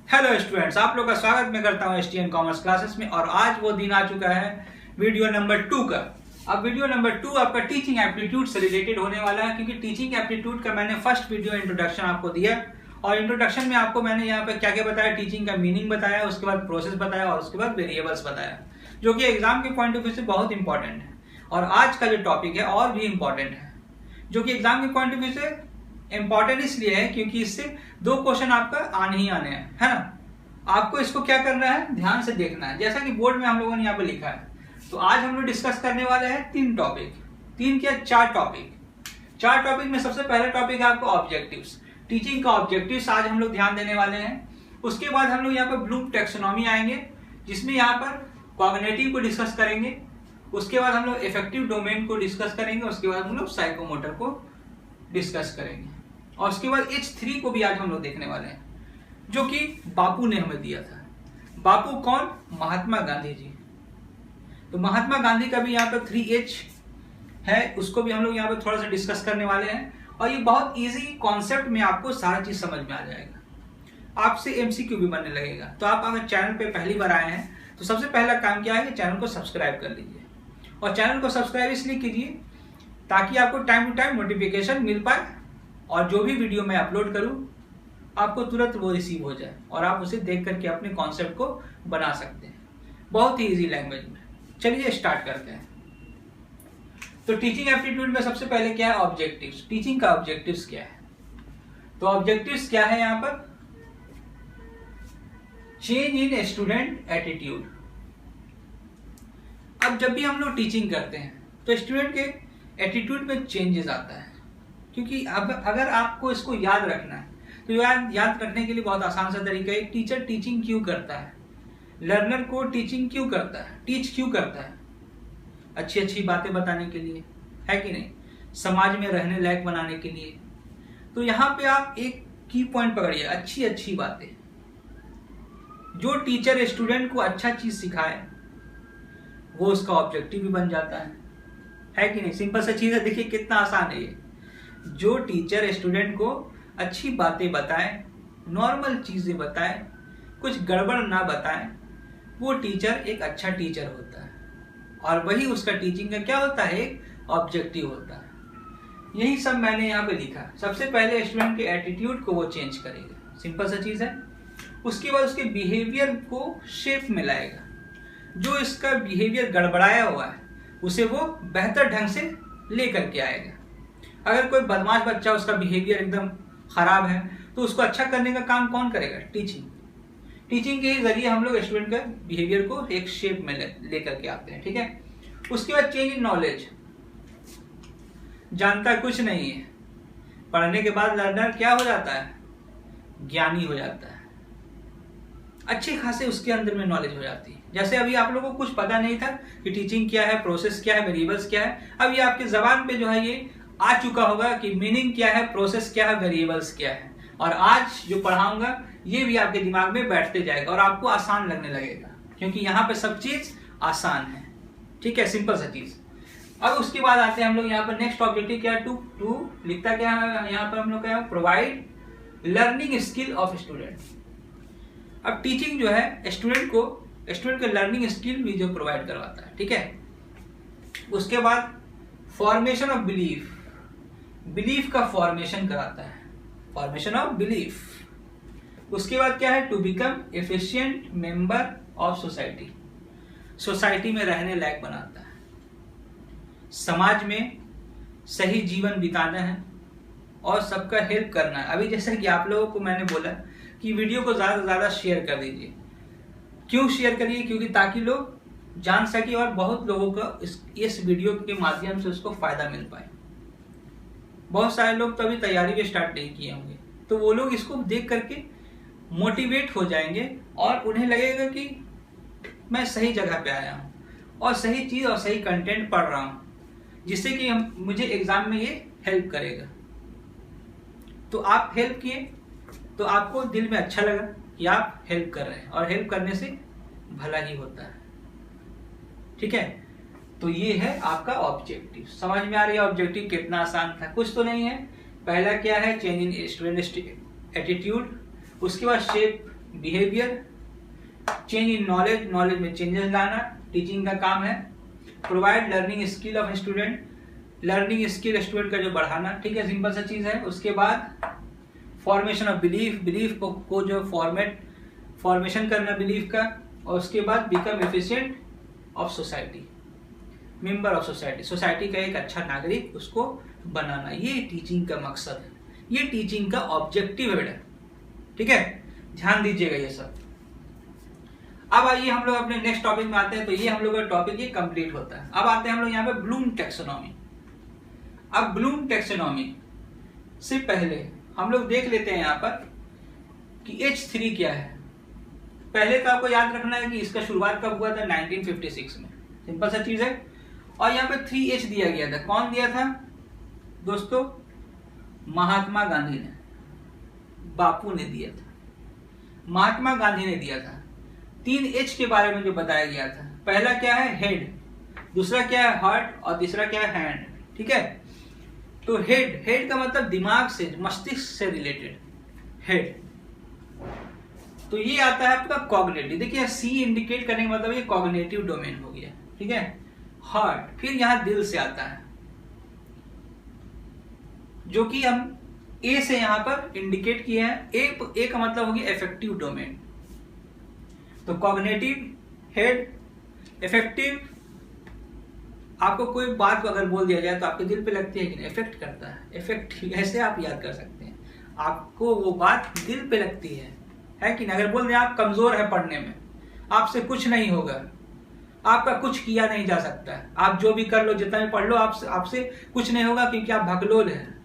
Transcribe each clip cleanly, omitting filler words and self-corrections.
Hello students, आप लोग का स्वागत मैं करता हूं एसटीएन कॉमर्स क्लासेस में। और आज वो दिन आ चुका है वीडियो नंबर 2 का। अब वीडियो नंबर 2 आपका टीचिंग एप्टीट्यूड से रिलेटेड होने वाला है, क्योंकि टीचिंग एप्टीट्यूड का मैंने फर्स्ट वीडियो इंट्रोडक्शन आपको दिया और इंट्रोडक्शन में आपको मैंने यहाँ पे क्या क्या बताया, टीचिंग का मीनिंग बताया, उसके बाद प्रोसेस बताया और उसके बाद वेरिएबल्स बताया, जो कि एग्जाम के पॉइंट ऑफ व्यू से बहुत इंपॉर्टेंट है। और आज का जो टॉपिक है और भी इंपॉर्टेंट है, जो कि एग्जाम के पॉइंट ऑफ व्यू से इंपॉर्टेंट इसलिए है क्योंकि इससे 2 क्वेश्चन आपका आने ही आने हैं, है ना। आपको इसको क्या करना है, ध्यान से देखना है, जैसा कि बोर्ड में हम लोगों ने यहाँ पे लिखा है। तो आज हम लोग डिस्कस करने वाले हैं 3 टॉपिक, 3 क्या 4 टॉपिक। 4 टॉपिक में सबसे पहला टॉपिक है आपको ऑब्जेक्टिव्स, टीचिंग का ऑब्जेक्टिव्स आज हम लोग ध्यान देने वाले हैं। उसके बाद हम लोग यहाँ पर ब्लूम टैक्सोनॉमी आएंगे, जिसमें यहाँ पर कॉग्निटिव को डिस्कस करेंगे। उसके बाद हम लोग इफेक्टिव डोमेन को डिस्कस करेंगे। उसके बाद हम लोग साइकोमोटर को डिस्कस करेंगे और उसके बाद H3 को भी आज हम लोग देखने वाले हैं, जो कि बापू ने हमें दिया था। बापू कौन? महात्मा गांधी जी। तो महात्मा गांधी का भी यहाँ पर 3H है, उसको भी हम लोग यहाँ पर थोड़ा सा डिस्कस करने वाले हैं। और ये बहुत इजी कॉन्सेप्ट में आपको सारा चीज समझ में आ जाएगा, आपसे MCQ भी बनने लगेगा। तो आप अगर चैनल पे पहली बार आए हैं तो सबसे पहला काम क्या है कि चैनल को सब्सक्राइब कर लीजिए। और चैनल को सब्सक्राइब इसलिए कीजिए ताकि आपको टाइम टू टाइम नोटिफिकेशन मिल पाए और जो भी वीडियो मैं अपलोड करूं आपको तुरंत वो रिसीव हो जाए और आप उसे देख करके अपने कॉन्सेप्ट को बना सकते हैं बहुत ही इजी लैंग्वेज में। चलिए स्टार्ट करते हैं। तो टीचिंग एप्टीट्यूड में सबसे पहले क्या है, ऑब्जेक्टिव्स। टीचिंग का ऑब्जेक्टिव्स क्या है? तो ऑब्जेक्टिव्स क्या है यहाँ पर, चेंज इन स्टूडेंट एटीट्यूड। अब जब भी हम लोग टीचिंग करते हैं तो स्टूडेंट के एटीट्यूड में चेंजेस आता है, क्योंकि अब अगर आपको इसको याद रखना है तो याद रखने के लिए बहुत आसान सा तरीका है। टीचर टीचिंग क्यों करता है, लर्नर को टीचिंग क्यों करता है, टीच क्यों करता है? अच्छी अच्छी बातें बताने के लिए, है कि नहीं, समाज में रहने लायक बनाने के लिए। तो यहाँ पे आप एक की पॉइंट पकड़िए, अच्छी अच्छी बातें। जो टीचर स्टूडेंट को अच्छा चीज सिखाए वो उसका ऑब्जेक्टिव भी बन जाता है कि नहीं। सिंपल सा चीज है, देखिए कितना आसान है ये। जो टीचर स्टूडेंट को अच्छी बातें बताए, नॉर्मल चीजें बताए, कुछ गड़बड़ ना बताए, वो टीचर एक अच्छा टीचर होता है। और वही उसका टीचिंग का क्या होता है, एक ऑब्जेक्टिव होता है। यही सब मैंने यहाँ पे लिखा। सबसे पहले स्टूडेंट के एटीट्यूड को वो चेंज करेगा, सिंपल सा चीज है। उसके बाद उसके बिहेवियर को शेप में लाएगा। जो इसका बिहेवियर गड़बड़ाया हुआ है उसे वो बेहतर ढंग से लेकर के आएगा। अगर कोई बदमाश बच्चा, उसका बिहेवियर एकदम खराब है, तो उसको अच्छा करने का काम कौन करेगा? टीचिंग। टीचिंग के जरिए हम लोग स्टूडेंट का बिहेवियर को एक शेप में लेकर के आते हैं, ठीक है। उसके बाद चेंज इन नॉलेज। जानता कुछ नहीं है, पढ़ने के बाद लर्नर क्या हो जाता है, ज्ञानी हो जाता है। अच्छे खासे उसके अंदर में नॉलेज हो जाती है। जैसे अभी आप लोगों को कुछ पता नहीं था कि टीचिंग क्या है, प्रोसेस क्या है, वेरिएबल्स क्या है। अब ये आपके जबान पे जो है ये आ चुका होगा कि मीनिंग क्या है, प्रोसेस क्या है, वेरिएबल्स क्या है। और आज जो पढ़ाऊंगा ये भी आपके दिमाग में बैठते जाएगा और आपको आसान लगने लगेगा, क्योंकि यहाँ पे सब चीज आसान है, ठीक है, सिंपल सा चीज। अब उसके बाद आते हैं हम लोग यहाँ पर नेक्स्ट ऑब्जेक्टिव क्या है, टू लिखता क्या है यहाँ पर हम लोग क्या, provide learning skill of student. अब टीचिंग जो है स्टूडेंट के लर्निंग स्किल भी जो प्रोवाइड करवाता है, ठीक है। उसके बाद फॉर्मेशन ऑफ बिलीफ, बिलीफ का फॉर्मेशन कराता है, फॉर्मेशन ऑफ बिलीफ। उसके बाद क्या है, to become efficient member of society, society में रहने लायक बनाता है। समाज में सही जीवन बिताना है और सबका हेल्प करना है। अभी जैसे कि आप लोगों को मैंने बोला कि वीडियो को ज्यादा से ज्यादा शेयर कर दीजिए। क्यों शेयर करिए? क्योंकि ताकि लोग जान सके और बहुत लोगों को इस वीडियो के माध्यम से उसको फायदा मिल पाए। बहुत सारे लोग तो अभी तैयारी भी स्टार्ट नहीं किए होंगे, तो वो लोग इसको देख करके मोटिवेट हो जाएंगे और उन्हें लगेगा कि मैं सही जगह पे आया हूँ और सही चीज और सही कंटेंट पढ़ रहा हूँ, जिससे कि मुझे एग्जाम में ये हेल्प करेगा। तो आप हेल्प किए तो आपको दिल में अच्छा लगा कि आप हेल्प कर रहे हैं, और हेल्प करने से भला ही होता है, ठीक है। तो ये है आपका ऑब्जेक्टिव। समझ में आ रही है ऑब्जेक्टिव कितना आसान था? कुछ तो नहीं है। पहला क्या है, चेंज इन स्टूडेंट एटीट्यूड। उसके बाद shape behaviour, change in knowledge, knowledge में चेंजेस लाना टीचिंग का काम है। Provide learning skill of student, learning skill student का जो बढ़ाना, ठीक है, सिंपल सा चीज है। उसके बाद फॉर्मेशन ऑफ बिलीफ, बिलीफ को जो फॉर्मेशन करना बिलीफ का, और उसके बाद become efficient of society, member of society, society का एक अच्छा नागरिक उसको बनाना, ये टीचिंग का मकसद है, ये टीचिंग का ऑब्जेक्टिव है बेटा, ठीक है, ध्यान दीजिएगा ये सब। अब आइए हम लोग अपने नेक्स्ट टॉपिक में आते हैं। तो ये हम लोग का टॉपिक ये कंप्लीट होता है। अब आते हैं हम लोग यहाँ पे ब्लूम टैक्सोनॉमी। अब ब्लूम टैक्सोनॉमी से पहले हम लोग देख लेते हैं यहाँ पर कि H3 क्या है। पहले तो आपको याद रखना है कि इसका शुरुआत कब हुआ था, 1956 में, सिंपल सा चीज है। और यहाँ पे 3H दिया गया था। कौन दिया था दोस्तों? महात्मा गांधी ने, बापू ने दिया था, महात्मा गांधी ने दिया था। 3H के बारे में जो बताया गया था, पहला क्या है हेड, दूसरा क्या है हार्ट, और तीसरा क्या है हैंड, ठीक है। तो हेड, हेड का मतलब दिमाग से, मस्तिष्क से रिलेटेड हेड। तो ये आता है आपका कॉग्निटिव। देखिए सी इंडिकेट करने का मतलब ये कॉग्निटिव डोमेन हो गया, ठीक है। हार्ट, फिर यहां दिल से आता है, जो कि हम ए से यहां पर इंडिकेट किए हैं। ए का मतलब हो गया इफेक्टिव डोमेन। तो कॉग्निटिव, हेड, इफेक्टिव। आपको कोई बात को अगर बोल दिया जाए तो आपके दिल पे लगती है कि नहीं, इफेक्ट करता है। इफेक्ट ऐसे आप याद कर सकते हैं, आपको वो बात दिल पे लगती है कि नहीं। अगर बोल दें आप कमजोर है पढ़ने में, आपसे कुछ नहीं होगा, आपका कुछ किया नहीं जा सकता है, आप जो भी कर लो, जितना भी पढ़ लो, आपसे कुछ नहीं होगा क्योंकि आप भगलोल हैं।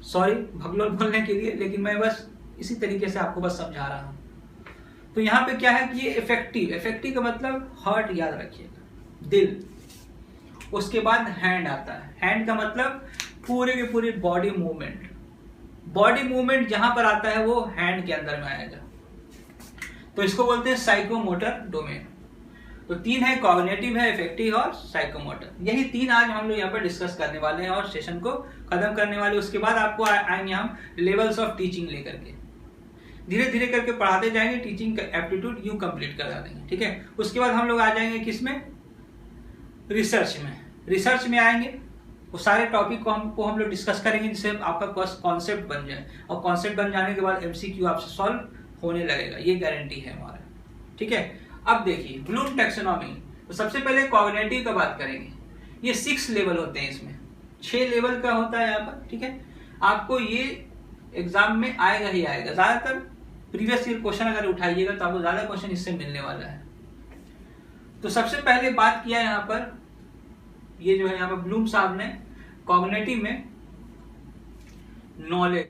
सॉरी भगलोल बोलने के लिए, लेकिन मैं बस इसी तरीके से आपको बस समझा रहा हूं। तो यहाँ पे क्या है कि ये इफेक्टिव, इफेक्टिव का मतलब हार्ट याद रखिएगा, दिल। उसके बाद हैंड आता है। हैंड का मतलब पूरे के पूरे बॉडी मूवमेंट, बॉडी मूवमेंट जहां पर आता है वो हैंड के अंदर में आएगा। तो इसको बोलते हैं साइकोमोटर डोमेन। तो 3 है, कॉग्निटिव है, इफेक्टिव और साइकोमोटर। यही 3 आज हम लोग यहाँ पर डिस्कस करने वाले हैं और सेशन को खत्म करने वाले। उसके बाद आपको आएंगे हम लेवल्स ऑफ टीचिंग लेकर के, धीरे धीरे करके पढ़ाते जाएंगे, टीचिंग का एप्टीट्यूड यूं कंप्लीट करा देंगे, ठीक है। उसके बाद हम लोग आ जाएंगे किसमें, रिसर्च में। रिसर्च में आएंगे, वो सारे टॉपिक को हम लोग डिस्कस करेंगे जिससे आपका कॉन्सेप्ट बन जाए, और कॉन्सेप्ट बन जाने के बाद MCQ आपसे सॉल्व होने लगेगा, ये गारंटी है हमारा, ठीक है। अब देखिए ब्लूम टैक्सोनॉमी। तो सबसे पहले कॉग्निटिव का बात करेंगे। ये 6 लेवल होते हैं, इसमें 6 लेवल का होता है यहाँ पर, ठीक है। आपको ये एग्जाम में आएगा ही आएगा। ज्यादातर प्रीवियस ईयर क्वेश्चन अगर उठाइएगा तो आपको ज्यादा क्वेश्चन इससे मिलने वाला है। तो सबसे पहले बात किया यहाँ पर, ये जो है यहाँ पर ब्लूम साहब ने कॉग्निटिव में नॉलेज।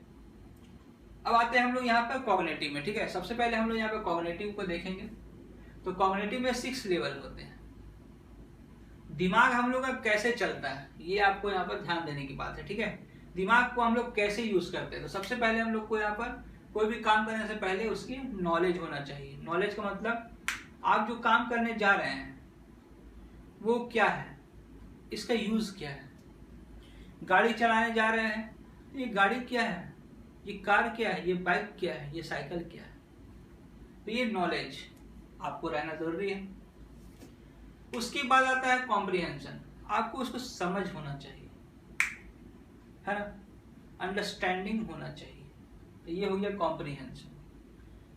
अब आते हैं हम लोग यहाँ पर कॉग्निटिव में, ठीक है। सबसे पहले हम लोग यहाँ पर कॉग्निटिव को देखेंगे। तो कॉग्निटिव में 6 लेवल होते हैं। दिमाग हम लोग का कैसे चलता है, ये आपको यहाँ पर ध्यान देने की बात है, ठीक है। दिमाग को हम लोग कैसे यूज करते हैं। तो सबसे पहले हम लोग को यहाँ पर कोई भी काम करने से पहले उसकी नॉलेज होना चाहिए। नॉलेज का मतलब आप जो काम करने जा रहे हैं वो क्या है, इसका यूज क्या है। गाड़ी चलाने जा रहे हैं तो ये गाड़ी क्या है, ये कार क्या है, ये बाइक क्या है, ये साइकिल क्या है। तो ये नॉलेज आपको रहना जरूरी है। उसके बाद आता है कॉम्प्रिहेंशन। आपको उसको समझ होना चाहिए, है ना, अंडरस्टैंडिंग होना चाहिए। तो ये हो गया कॉम्प्रिहेंशन।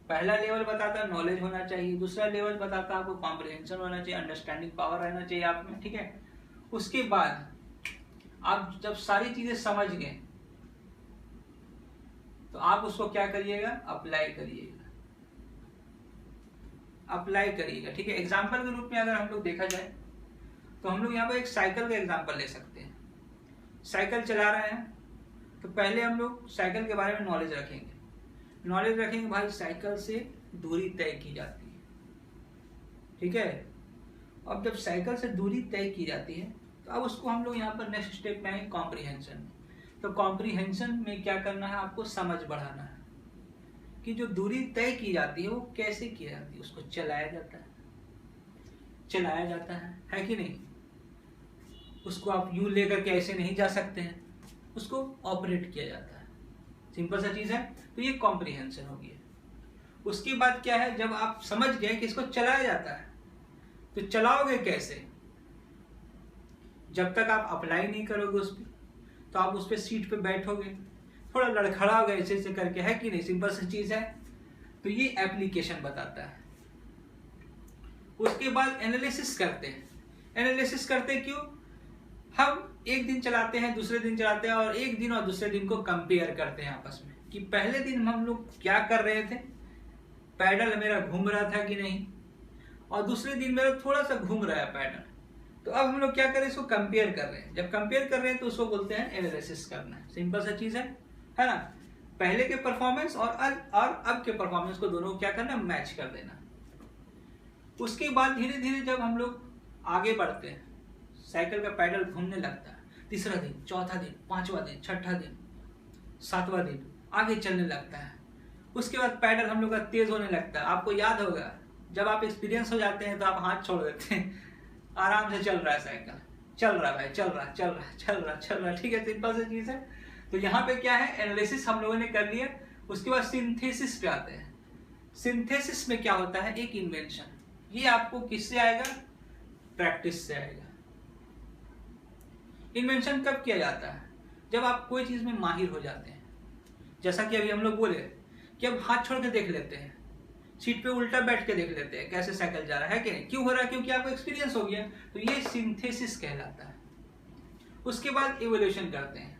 पहला लेवल बताता नॉलेज होना चाहिए, दूसरा लेवल बताता आपको कॉम्प्रिहेंशन होना चाहिए, अंडरस्टैंडिंग पावर रहना चाहिए आप में, ठीक है। उसके बाद आप जब सारी चीजें समझ गए तो आप उसको क्या करिएगा, अप्लाई करिएगा, अप्लाई करिएगा, ठीक है। एग्जाम्पल के रूप में अगर हम लोग देखा जाए तो हम लोग यहाँ पर एक साइकिल का एग्जाम्पल ले सकते हैं। साइकिल चला रहे हैं तो पहले हम लोग साइकिल के बारे में नॉलेज रखेंगे। नॉलेज रखेंगे भाई साइकिल से दूरी तय की जाती है, ठीक है। अब जब साइकिल से दूरी तय की जाती है तो अब उसको हम लोग यहाँ पर नेक्स्ट स्टेप में आएंगे कॉम्प्रिहेंशन। तो कॉम्प्रिहेंशन में क्या करना है, आपको समझ बढ़ाना है कि जो दूरी तय की जाती है वो कैसे की जाती है। उसको चलाया जाता है, चलाया जाता है कि नहीं। उसको आप यूं लेकर के ऐसे नहीं जा सकते हैं, उसको ऑपरेट किया जाता है, सिंपल सा चीज है। तो ये कॉम्प्रिहेंशन हो गया। उसके बाद क्या है, जब आप समझ गए कि इसको चलाया जाता है तो चलाओगे कैसे? जब तक आप अप्लाई नहीं करोगे उस पर तो आप उस पर सीट पे बैठोगे, थोड़ा लड़खड़ाओगे ऐसे ऐसे करके, है कि नहीं? सिंपल सी चीज है। तो ये एप्लीकेशन बताता है। उसके बाद एनालिसिस करते हैं। एनालिसिस करते क्यों? हम एक दिन चलाते हैं, दूसरे दिन चलाते हैं, और एक दिन और दूसरे दिन को कंपेयर करते हैं आपस में कि पहले दिन हम लोग क्या कर रहे थे, पैडल मेरा घूम रहा था कि नहीं, और दूसरे दिन मेरा थोड़ा सा घूम रहा है पैडल। तो अब हम लोग क्या करें, इसको कंपेयर कर रहे हैं। जब कंपेयर कर रहे हैं तो उसको बोलते हैं एनालिसिस करना। सिंपल सा चीज है ना? पहले के परफॉर्मेंस और अब के परफॉर्मेंस को दोनों को क्या करना, मैच कर देना। उसके बाद धीरे धीरे जब हम लोग आगे बढ़ते हैं, साइकिल का पैडल घूमने लगता है, तीसरा दिन, चौथा दिन, पांचवा दिन, छठा दिन, सातवां दिन, आगे चलने लगता है। उसके बाद पैडल हम लोग का तेज होने लगता है। आपको याद होगा जब आप एक्सपीरियंस हो जाते हैं तो आप हाथ छोड़ देते हैं, आराम से चल रहा है साइकिल, चल रहा भाई, चल रहा, ठीक है? सिंपल सी चीज है। तो यहाँ पे क्या है, एनालिसिस हम लोगों ने कर लिया। उसके बाद सिंथेसिस पे आते हैं। सिंथेसिस में क्या होता है, एक इन्वेंशन। ये आपको किससे आएगा, प्रैक्टिस से आएगा। इन्वेंशन कब किया जाता है, जब आप कोई चीज में माहिर हो जाते हैं। जैसा कि अभी हम लोग बोले कि अब हाथ छोड़ के देख लेते हैं, सीट पे उल्टा बैठ के देख लेते हैं कैसे साइकिल जा रहा है कि नहीं। क्यों हो रहा है? क्योंकि आपको एक्सपीरियंस हो गया। तो ये सिंथेसिस कहलाता है। उसके बाद इवोल्यूशन करते हैं।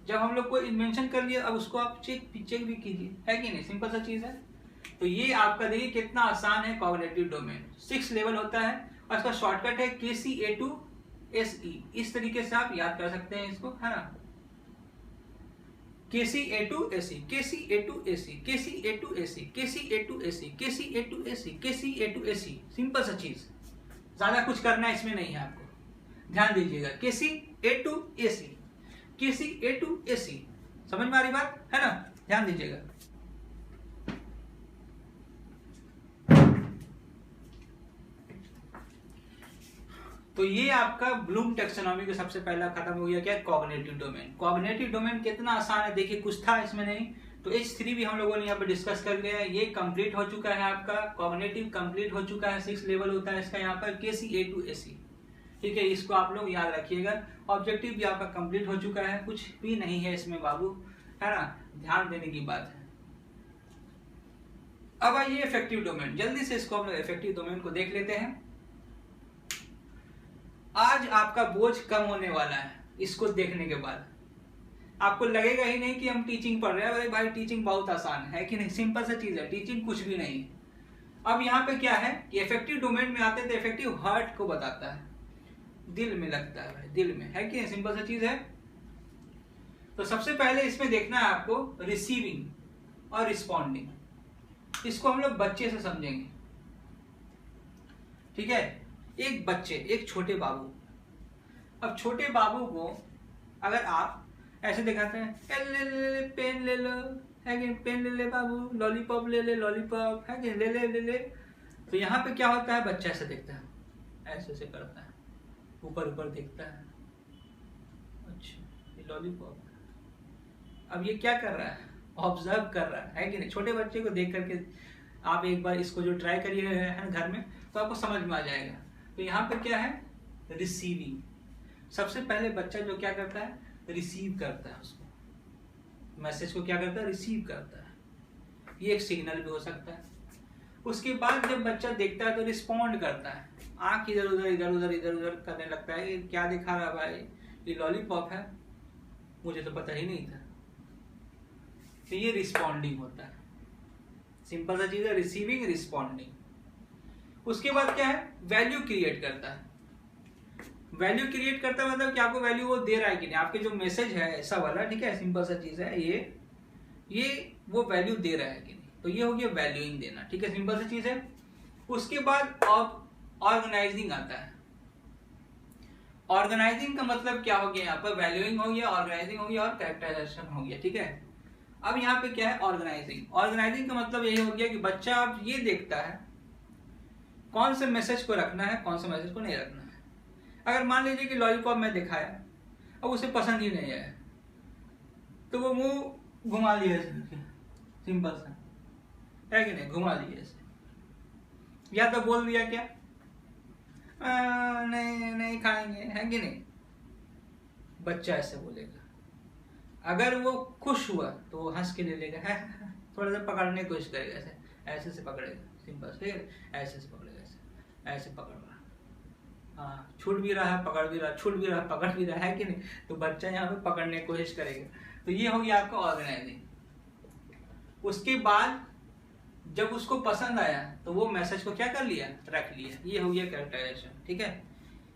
जब हम लोग को इन्वेंशन कर लिया, अब उसको आप चेक भी कीजिए, है कि नहीं? सिंपल सा चीज है। तो ये आपका देखिए कितना आसान है। कॉग्निटिव डोमेन 6 लेवल होता है और इसका शॉर्टकट है KCA2SE। इस तरीके से आप याद कर सकते हैं इसको, है ना? KCA2SE, KCA2SE, KCA2SE, KCA2SE, KCA2SE, KCA2SE। Simple सा चीज, ज्यादा कुछ करना इसमें नहीं है आपको। ध्यान दीजिएगा, KCA2SE, KCA2SE। समझ में आ रही बात, है ना? ध्यान दीजिएगा। तो ये आपका ब्लूम टेक्सोनॉमी का सबसे पहला खत्म हो गया। क्या? Cognitive domain. कॉग्निटिव डोमेन कितना आसान है, देखिए कुछ था इसमें नहीं। तो H3 भी हम लोगों ने यहाँ पे डिस्कस कर लिया है। ये कंप्लीट हो चुका है आपका, कॉग्निटिव कंप्लीट हो चुका है। 6 लेवल होता है इसका यहाँ पर, KCA2SE। ठीक है, इसको आप लोग याद रखिएगा। ऑब्जेक्टिव भी आपका कंप्लीट हो चुका है, कुछ भी नहीं है इसमें बाबू, है ना? ध्यान देने की बात है। अब आइए इफेक्टिव डोमेन। जल्दी से इसको हम लोग इफेक्टिव डोमेन को देख लेते हैं। आज आपका बोझ कम होने वाला है इसको देखने के बाद। आपको लगेगा ही नहीं कि हम टीचिंग पढ़ रहे हैं। अरे भाई, टीचिंग बहुत आसान है कि नहीं? सिंपल सा चीज है, टीचिंग कुछ भी नहीं है। अब यहाँ पे क्या है कि इफेक्टिव डोमेन में आते तो इफेक्टिव हार्ट को बताता है, दिल में लगता है भाई, दिल में, है कि नहीं? सिंपल सा चीज है। तो सबसे पहले इसमें देखना है आपको रिसीविंग और रिस्पॉन्डिंग। इसको हम लोग बच्चे से समझेंगे, ठीक है? एक बच्चे, एक छोटे बाबू। अब छोटे बाबू को अगर आप ऐसे दिखाते हैं, ले पेन ले लो, है कि पेन ले ले बाबू, लॉलीपॉप ले ले, लॉलीपॉप, है कि ले ले। तो यहाँ पे क्या होता है, बच्चा ऐसे देखता है, ऐसे ऐसे करता है, ऊपर ऊपर देखता है, अच्छा ये लॉलीपॉप। अब ये क्या कर रहा है, ऑब्जर्व कर रहा है कि नहीं? छोटे बच्चे को देख करके आप एक बार इसको जो ट्राई करिए है घर में तो आपको समझ में आ जाएगा। तो यहाँ पे क्या है, रिसीविंग। सबसे पहले बच्चा जो क्या करता है, रिसीव करता है उसको, मैसेज को क्या करता है, रिसीव करता है। ये एक सिग्नल भी हो सकता है। उसके बाद जब बच्चा देखता है तो रिस्पॉन्ड करता है, आंख इधर उधर करने लगता है। ये क्या दिखा रहा भाई, ये लॉलीपॉप है, मुझे तो पता ही नहीं था। तो ये रिस्पॉन्डिंग होता है। सिंपल सा चीज है, रिसीविंग, रिस्पॉन्डिंग। उसके बाद क्या है, वैल्यू क्रिएट करता है। वैल्यू क्रिएट करता है मतलब कि आपको वैल्यू वो दे रहा है कि नहीं, आपके जो मैसेज है ऐसा वाला, ठीक है? सिंपल सा चीज है, ये वो वैल्यू दे रहा है कि नहीं। तो ये हो गया वैल्यूइंग देना, ठीक है? सिंपल सी चीज है। उसके बाद ऑर्गेनाइजिंग आता है। ऑर्गेनाइजिंग का मतलब क्या हो गया, यहाँ पर वैल्यूइंग हो गया, ऑर्गेनाइजिंग हो गया और कैरेक्टराइजेशन हो गया, ठीक है? अब यहाँ पे क्या है, ऑर्गेनाइजिंग। ऑर्गेनाइजिंग का मतलब यही हो गया कि बच्चा अब ये देखता है कौन से मैसेज को रखना है, कौन से मैसेज को नहीं रखना है। अगर मान लीजिए कि लॉलीपॉप में दिखाया, अब उसे पसंद ही नहीं आया, तो वो मुंह घुमा लिया, सिंपल सा, है कि नहीं, घुमा दिए ऐसे, या तो बोल दिया क्या, नहीं नहीं खाएंगे, है कि नहीं, बच्चा ऐसे बोलेगा। अगर वो खुश हुआ तो वो हंस के ले लेगा, है थोड़ा सा पकड़ने की कोशिश करेगा, ऐसे ऐसे से पकड़ेगा, सिंपल से ऐसे से पकड़ेगा, ऐसे ऐसे पकड़ रहा, हाँ छूट भी रहा है पकड़ भी रहा, छूट भी रहा पकड़ भी रहा, है कि नहीं, तो बच्चा यहाँ पे पकड़ने की कोशिश करेगा। तो ये हो गया आपका ऑर्गेनाइजिंग। उसके बाद जब उसको पसंद आया तो वो मैसेज को क्या कर लिया, रख लिया, ये हो गया कैरेक्टराइजेशन। ठीक है,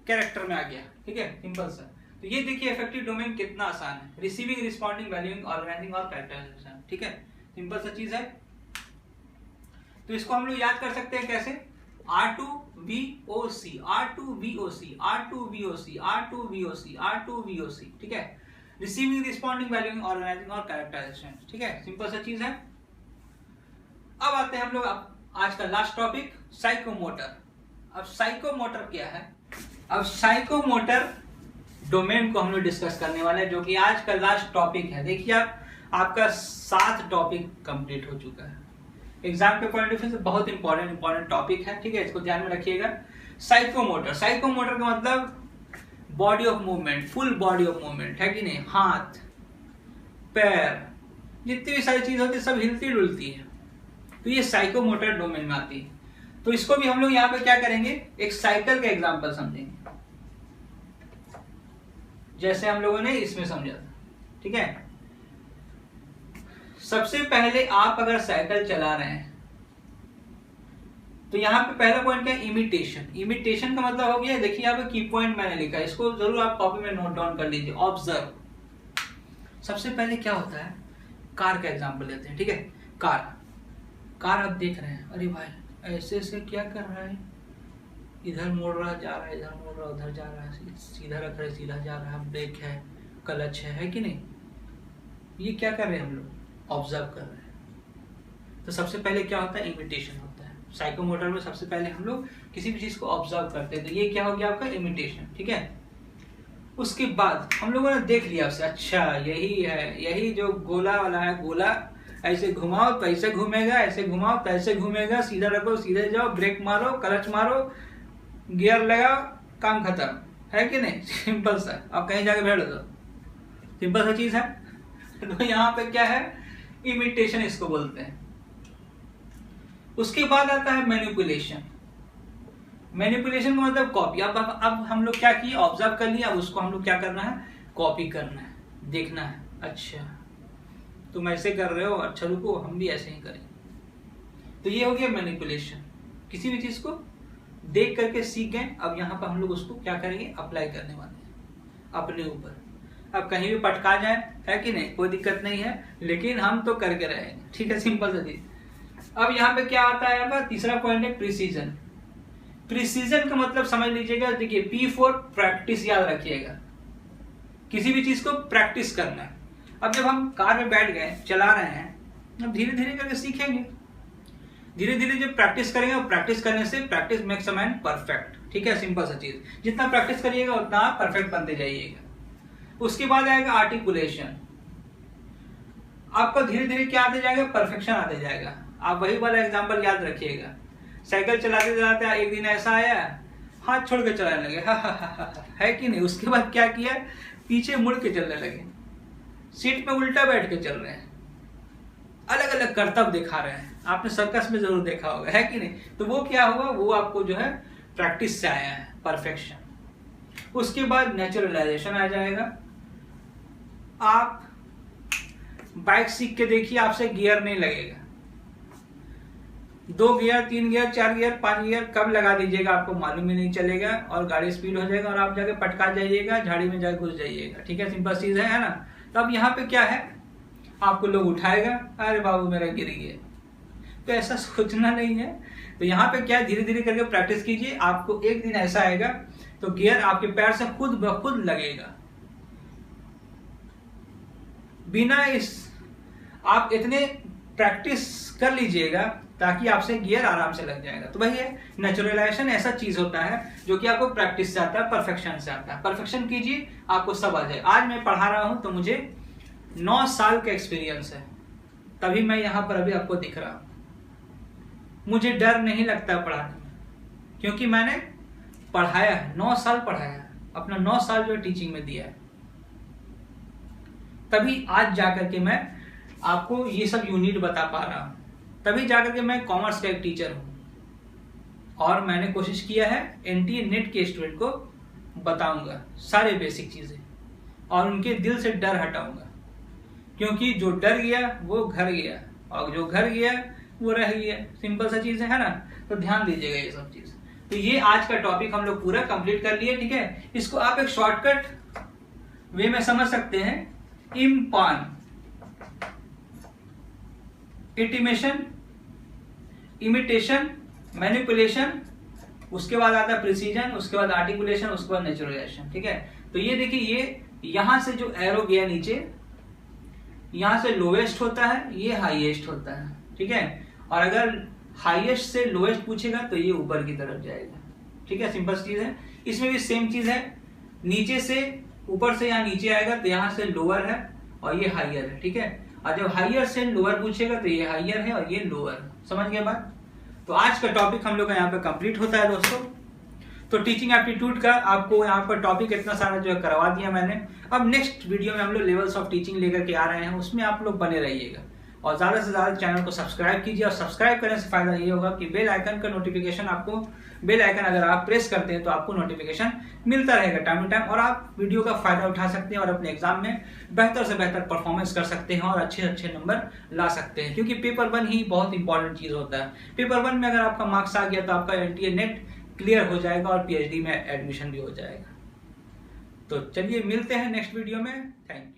कैरेक्टर में आ गया। ठीक है, सिंपल सा। तो ये देखिए इफेक्टिव डोमेन कितना आसान है, रिसीविंग, रिस्पॉन्डिंग, वैल्यूइंग, ऑर्गेनाइजिंग और कैरेक्टराइजेशन। ठीक है, सिंपल सा चीज है। तो इसको हम लोग याद कर सकते हैं कैसे, R2VOC, R2VOC, R2VOC, R2VOC, R2VOC। ठीक है, रिसीविंग, रिस्पॉन्डिंग, वैल्यूइंग, ऑर्गेनाइजिंग और कैरेक्टराइजेशन। ठीक है, सिंपल सा चीज है। अब आते हैं हम लोग आज का लास्ट टॉपिक, साइकोमोटर। अब साइकोमोटर क्या है, अब साइकोमोटर डोमेन को हम लोग डिस्कस करने वाले हैं, जो कि आज का लास्ट टॉपिक है। देखिए आपका 7 टॉपिक कंप्लीट हो चुका है। एग्जाम के पॉइंट ऑफ व्यू से बहुत इंपॉर्टेंट टॉपिक है। ठीक है, इसको ध्यान में रखिएगा। साइकोमोटर, साइकोमोटर का मतलब body of movement, full body of movement, है कि नहीं, हाथ पैर जितनी भी सारी चीज होती है सब हिलती डुलती है, तो ये साइकोमोटर डोमेन में आती है। तो इसको भी हम लोग यहाँ पे क्या करेंगे, एक साइकिल का एग्जांपल समझेंगे, जैसे हम लोगों ने इसमें समझा था। ठीक है, सबसे पहले आप अगर साइकिल चला रहे हैं तो यहाँ पे पहला पॉइंट क्या है, इमिटेशन। इमिटेशन का मतलब हो गया, देखिए यहाँ पे की पॉइंट मैंने लिखा है, इसको जरूर आप कॉपी में नोट डाउन कर लीजिए। ऑब्जर्व, सबसे पहले क्या होता है, कार का एग्जांपल लेते हैं। ठीक है, कार आप देख रहे हैं, अरे भाई ऐसे ऐसे क्या कर रहा है, इधर मोड़ रहा जा रहा है, इधर मोड़ रहा उधर जा रहा है, सीधा रख रहा है सीधा जा रहा है, ब्रेक है, क्लच है कि नहीं, ये क्या कर रहे हैं हम लोग, ऑब्जर्व कर रहे हैं। तो सबसे पहले क्या होता है, इमिटेशन होता है। साइकोमोटर में सबसे पहले हम लोग किसी भी चीज को ऑब्जर्व करते हैं, तो ये क्या हो गया आपका इमिटेशन। ठीक है, उसके बाद हम लोगों ने देख लिया उससे, अच्छा यही है, यही जो गोला वाला है, गोला ऐसे घुमाओ तो ऐसे घूमेगा, ऐसे घुमाओ तो ऐसे घूमेगा, सीधा रखो सीधे जाओ, ब्रेक मारो, क्लच मारो, गियर लगाओ, काम खत्म, है कि नहीं, सिंपल सा। आप कहीं जाके बैठ दो, सिंपल सा चीज है। तो यहाँ पे क्या है, इमिटेशन इसको बोलते हैं। उसके बाद आता है मैनिपुलेशन। मैनिपुलेशन का मतलब कॉपी। अब हम लोग क्या किए, ऑब्जर्व कर लिया, अब उसको हम लोग क्या करना है, कॉपी करना है, देखना है, अच्छा तुम ऐसे कर रहे हो, अच्छा रुको हम भी ऐसे ही करेंगे। तो ये हो गया मैनिपुलेशन, किसी भी चीज को देख करके सीख गए, अब यहाँ पर हम लोग उसको क्या करेंगे, अप्लाई करने वाले हैं अपने ऊपर। अब कहीं भी पटका जाए, है कि नहीं, कोई दिक्कत नहीं है, लेकिन हम तो करके रहेंगे। ठीक है, सिंपल सा चीज। अब यहाँ पे क्या आता है, आपका तीसरा पॉइंट है प्रिसीजन। प्रिसीजन का मतलब समझ लीजिएगा, देखिए P फॉर प्रैक्टिस, याद रखिएगा, किसी भी चीज को प्रैक्टिस करना है। अब जब हम कार में बैठ गए, चला रहे हैं, अब धीरे धीरे करके सीखेंगे, धीरे धीरे जब प्रैक्टिस करेंगे, और प्रैक्टिस करने से practice makes a man perfect. ठीक है, सिंपल सा चीज, जितना प्रैक्टिस करिएगा उतना आप परफेक्ट बनते जाइएगा। उसके बाद आएगा आर्टिकुलेशन, आपको धीरे धीरे क्या आते जाएगा, परफेक्शन आते जाएगा। आप वही वाला एग्जांपल याद रखिएगा, साइकिल चलाते चलाते एक दिन ऐसा आया, हाथ छोड़ के चलाने लगे, है कि नहीं। उसके बाद क्या किया, पीछे मुड़ के चलने लगे, सीट पे उल्टा बैठ के चल रहे हैं, अलग अलग करतब दिखा रहे हैं। आपने सर्कस में जरूर देखा होगा, है कि नहीं। तो वो क्या हुआ, वो आपको जो है प्रैक्टिस से आया है, परफेक्शन। उसके बाद नेचुरलाइजेशन आ जाएगा। आप बाइक सीख के देखिए, आपसे गियर नहीं लगेगा, 2 गियर 3 गियर 4 गियर 5 गियर कब लगा दीजिएगा आपको मालूम ही नहीं चलेगा, और गाड़ी स्पीड हो जाएगा और आप जाके पटका जाइएगा, झाड़ी में जाके घुस जाइएगा। ठीक है, सिंपल चीज है ना। तो अब यहाँ पे क्या है, आपको लोग उठाएगा, अरे बाबू मेरा गिर गया, तो ऐसा सोचना नहीं है। तो यहाँ पे क्या, धीरे धीरे करके प्रैक्टिस कीजिए, आपको एक दिन ऐसा आएगा तो गियर आपके पैर से खुद ब खुद लगेगा, बिना इस, आप इतने प्रैक्टिस कर लीजिएगा ताकि आपसे गियर आराम से लग जाएगा। तो वही है, नेचुरलाइजेशन ऐसा चीज होता है जो कि आपको प्रैक्टिस से आता है, परफेक्शन से आता है। परफेक्शन कीजिए, आपको सब आ जाए। आज मैं पढ़ा रहा हूं तो मुझे 9 साल का एक्सपीरियंस है, तभी मैं यहाँ पर अभी आपको दिख रहा हूं। मुझे डर नहीं लगता पढ़ाने में, क्योंकि मैंने पढ़ाया है, 9 साल पढ़ाया है, अपना 9 साल जो टीचिंग में दिया है। तभी आज जाकर के मैं आपको ये सब यूनिट बता पा रहा हूँ, तभी जाकर के मैं कॉमर्स का एक टीचर हूँ। और मैंने कोशिश किया है एनटीए नेट के स्टूडेंट को बताऊंगा सारे बेसिक चीज़ें और उनके दिल से डर हटाऊंगा, क्योंकि जो डर गया वो घर गया और जो घर गया वो रह गया। सिंपल सा चीज़ है ना, तो ध्यान दीजिएगा ये सब चीज़। तो ये आज का टॉपिक हम लोग पूरा कंप्लीट कर लिए, ठीक है। इसको आप एक शॉर्टकट वे में समझ सकते हैं। इम्पान, इंटिमेशन, इमिटेशन, मैनिपुलेशन, उसके बाद आता है प्रिसीजन, उसके बाद आर्टिकुलेशन, उसके बाद नेचुरलाइजेशन, ठीक है। तो ये देखिए, ये यहां से जो एरो गया नीचे, यहां से लोवेस्ट होता है, ये हाईएस्ट होता है, ठीक है। और अगर हाईएस्ट से लोएस्ट पूछेगा तो ये ऊपर की तरफ जाएगा, ठीक है। सिंपल चीज है। इसमें भी सेम चीज है, नीचे से ऊपर से यहाँ नीचे आएगा तो यहाँ से लोअर है और ये हाइयर है, ठीक है। और जब हाइयर से लोअर पूछेगा तो ये हाइयर है और ये लोअर, समझ गए बात। तो आज का टॉपिक हम लोग का यहाँ पे कंप्लीट होता है दोस्तों। तो टीचिंग एप्टीट्यूड का आपको यहाँ पर टॉपिक इतना सारा जो है करवा दिया मैंने। अब नेक्स्ट वीडियो में हम लोग लेवल्स ऑफ टीचिंग लेकर के आ रहे हैं, उसमें आप लोग बने रहिएगा और ज़्यादा से ज़्यादा चैनल को सब्सक्राइब कीजिए। और सब्सक्राइब करने से फायदा ये होगा कि बेल आइकन का नोटिफिकेशन आपको, बेल आइकन अगर आप प्रेस करते हैं तो आपको नोटिफिकेशन मिलता रहेगा टाइम टू टाइम और आप वीडियो का फायदा उठा सकते हैं और अपने एग्जाम में बेहतर से बेहतर परफॉर्मेंस कर सकते हैं और अच्छे अच्छे नंबर ला सकते हैं, क्योंकि पेपर 1 ही बहुत इंपॉर्टेंट चीज़ होता है। पेपर 1 में अगर आपका मार्क्स आ गया तो आपका एनटीए नेट क्लियर हो जाएगा और पीएचडी में एडमिशन भी हो जाएगा। तो चलिए मिलते हैं नेक्स्ट वीडियो में। Thank you.